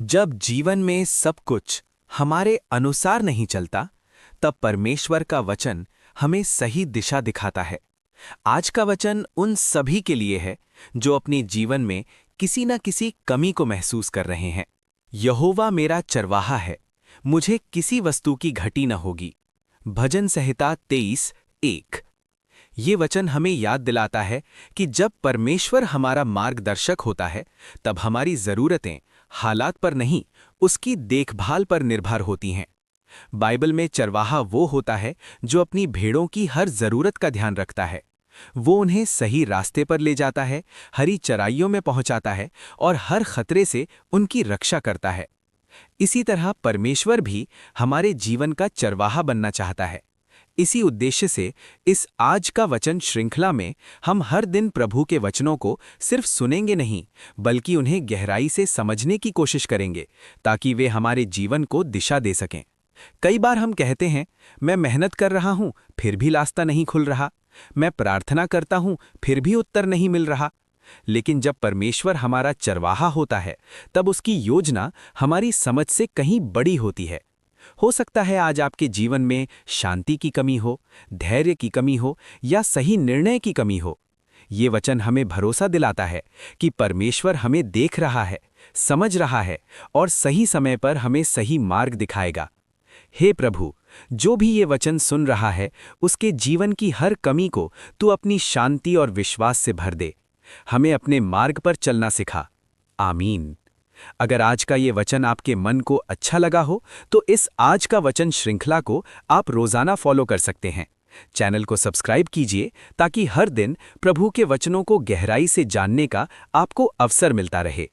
जब जीवन में सब कुछ हमारे अनुसार नहीं चलता, तब परमेश्वर का वचन हमें सही दिशा दिखाता है। आज का वचन उन सभी के लिए है जो अपने जीवन में किसी न किसी कमी को महसूस कर रहे हैं। यहोवा मेरा चरवाहा है, मुझे किसी वस्तु की घटी न होगी। भजन संहिता 23:1। ये वचन हमें याद दिलाता है कि जब परमेश्वर हमारा मार्गदर्शक होता है, तब हमारी जरूरतें हालात पर नहीं, उसकी देखभाल पर निर्भर होती हैं। बाइबल में चरवाहा वो होता है जो अपनी भेड़ों की हर जरूरत का ध्यान रखता है। वो उन्हें सही रास्ते पर ले जाता है, हरी चराइयों में पहुंचाता है और हर खतरे से उनकी रक्षा करता है। इसी तरह परमेश्वर भी हमारे जीवन का चरवाहा बनना चाहता है। इसी उद्देश्य से इस आज का वचन श्रृंखला में हम हर दिन प्रभु के वचनों को सिर्फ सुनेंगे नहीं, बल्कि उन्हें गहराई से समझने की कोशिश करेंगे, ताकि वे हमारे जीवन को दिशा दे सकें। कई बार हम कहते हैं, मैं मेहनत कर रहा हूं, फिर भी रास्ता नहीं खुल रहा। मैं प्रार्थना करता हूं, फिर भी उत्तर नहीं मिल रहा। लेकिन जब परमेश्वर हमारा चरवाहा होता है, तब उसकी योजना हमारी समझ से कहीं बड़ी होती है। हो सकता है आज आपके जीवन में शांति की कमी हो, धैर्य की कमी हो या सही निर्णय की कमी हो। ये वचन हमें भरोसा दिलाता है कि परमेश्वर हमें देख रहा है, समझ रहा है और सही समय पर हमें सही मार्ग दिखाएगा। हे प्रभु, जो भी ये वचन सुन रहा है, उसके जीवन की हर कमी को तू अपनी शांति और विश्वास से भर दे। हमें अपने मार्ग पर चलना सिखा। आमीन। अगर आज का ये वचन आपके मन को अच्छा लगा हो, तो इस आज का वचन श्रृंखला को आप रोजाना फॉलो कर सकते हैं। चैनल को सब्सक्राइब कीजिए ताकि हर दिन प्रभु के वचनों को गहराई से जानने का आपको अवसर मिलता रहे।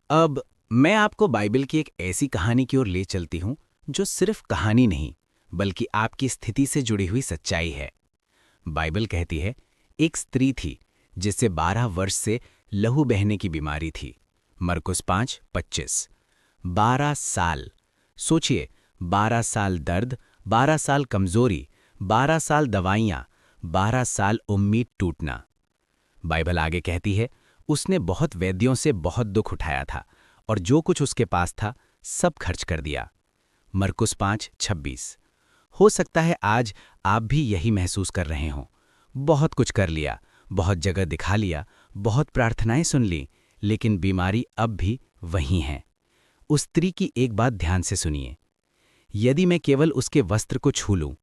अब मैं आपको बाइबल की एक ऐसी कहानी की ओर ले चलती हूं जो सिर्फ कहानी नहीं, बल्कि आपकी स्थिति से जुड़ी हुई सच्चाई है। बाइबल कहती है, एक स्त्री थी जिससे 12 वर्ष से लहू बहने की बीमारी थी। मरकुस 5:25। 12 साल। सोचिए, 12 साल दर्द, 12 साल कमजोरी, 12 साल दवाइयां, 12 साल उम्मीद टूटना। बाइबल आगे कहती है, उसने बहुत वैद्यों से बहुत दुख उठाया था और जो कुछ उसके पास था सब खर्च कर दिया। मरकुस 5:26। हो सकता है आज आप भी यही महसूस कर रहे हों। बहुत कुछ कर लिया, बहुत जगह दिखा लिया, बहुत प्रार्थनाएं सुन ली, लेकिन बीमारी अब भी वहीं है। उस स्त्री की एक बात ध्यान से सुनिए, यदि मैं केवल उसके वस्त्र को छू लूं।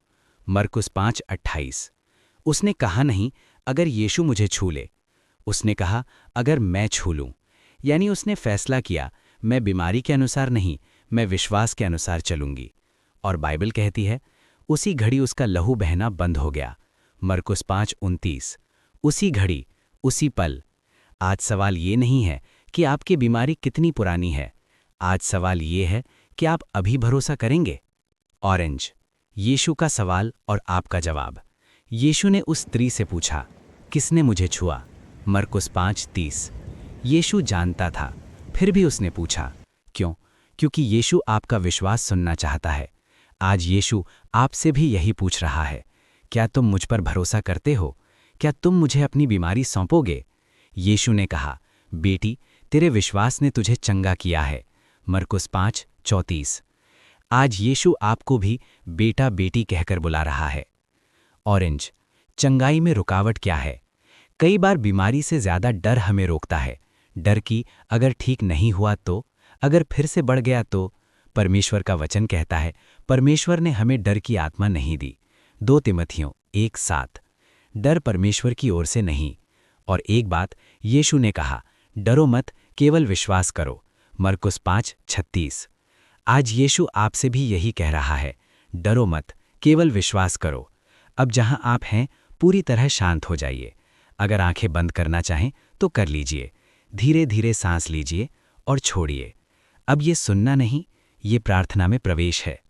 मरकुस 5:28। उसने कहा नहीं, अगर यीशु मुझे छू ले। उसने कहा, अगर मैं छू लूं। यानी उसने फैसला किया, मैं बीमारी के अनुसार नहीं, मैं विश्वास के अनुसार चलूंगी। और बाइबल कहती है, उसी घड़ी उसका लहू बहना बंद हो गया। मरकुस 5:29। उसी घड़ी, उसी पल। आज सवाल ये नहीं है कि आपकी बीमारी कितनी पुरानी है, आज सवाल ये है कि आप अभी भरोसा करेंगे। ऑरेंज। यीशु का सवाल और आपका जवाब। यीशु ने उस स्त्री से पूछा, किसने मुझे छुआ? मरकुस 5:30। यीशु जानता था, फिर भी उसने पूछा। क्यों? क्योंकि यीशु आपका विश्वास सुनना चाहता है। आज यीशु आपसे भी यही पूछ रहा है, क्या तुम मुझ पर भरोसा करते हो? क्या तुम मुझे अपनी बीमारी सौंपोगे? यीशु ने कहा, बेटी, तेरे विश्वास ने तुझे चंगा किया है। मरकुस 5:34। आज यीशु आपको भी बेटा बेटी कहकर बुला रहा है। ऑरेंज। चंगाई में रुकावट क्या है? कई बार बीमारी से ज्यादा डर हमें रोकता है। डर की, अगर ठीक नहीं हुआ तो, अगर फिर से बढ़ गया तो। परमेश्वर का वचन कहता है, परमेश्वर ने हमें डर की आत्मा नहीं दी। 2 तिमोथियों 1:7। डर परमेश्वर की ओर से नहीं। और एक बात यीशु ने कहा, डरो मत, केवल विश्वास करो। मरकुस 5:36। आज यीशु आपसे भी यही कह रहा है, डरो मत, केवल विश्वास करो। अब जहां आप हैं, पूरी तरह शांत हो जाइए। अगर आंखें बंद करना चाहें तो कर लीजिए। धीरे धीरे सांस लीजिए और छोड़िए। अब ये सुनना नहीं, ये प्रार्थना में प्रवेश है।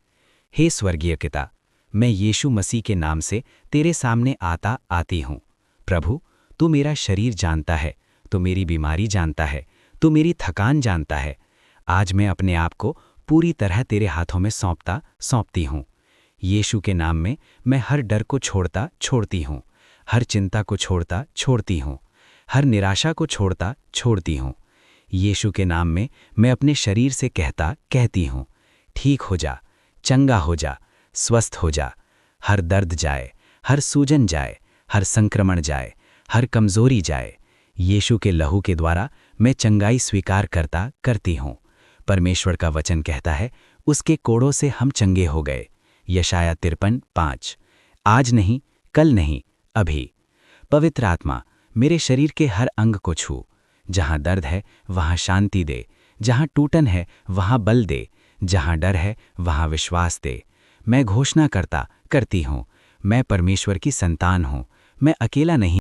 हे स्वर्गीय पिता, मैं यीशु मसीह के नाम से तेरे सामने आती हूँ। प्रभु, तू मेरा शरीर जानता है, तू मेरी बीमारी जानता है, तू मेरी थकान जानता है। आज मैं अपने आप को पूरी तरह तेरे हाथों में सौंपती हूँ। यीशु के नाम में मैं हर डर को छोड़ती हूँ, हर चिंता को छोड़ती हूँ, हर निराशा को छोड़ती हूँ। यीशु के नाम में मैं अपने शरीर से कहती हूँ, ठीक हो जा, चंगा हो जा, स्वस्थ हो जा। हर दर्द जाए, हर सूजन जाए, हर संक्रमण जाए, हर कमजोरी जाए। यीशु के लहू के द्वारा मैं चंगाई स्वीकार करती हूँ। परमेश्वर का वचन कहता है, उसके कोड़ों से हम चंगे हो गए। यशाया 53:5। आज नहीं, कल नहीं, अभी। पवित्र आत्मा मेरे शरीर के हर अंग को छू। जहाँ दर्द है वहाँ शांति दे, जहाँ टूटन है वहाँ बल दे, जहाँ डर है वहाँ विश्वास दे। मैं घोषणा करती हूँ, मैं परमेश्वर की संतान हूँ, मैं अकेला नहीं।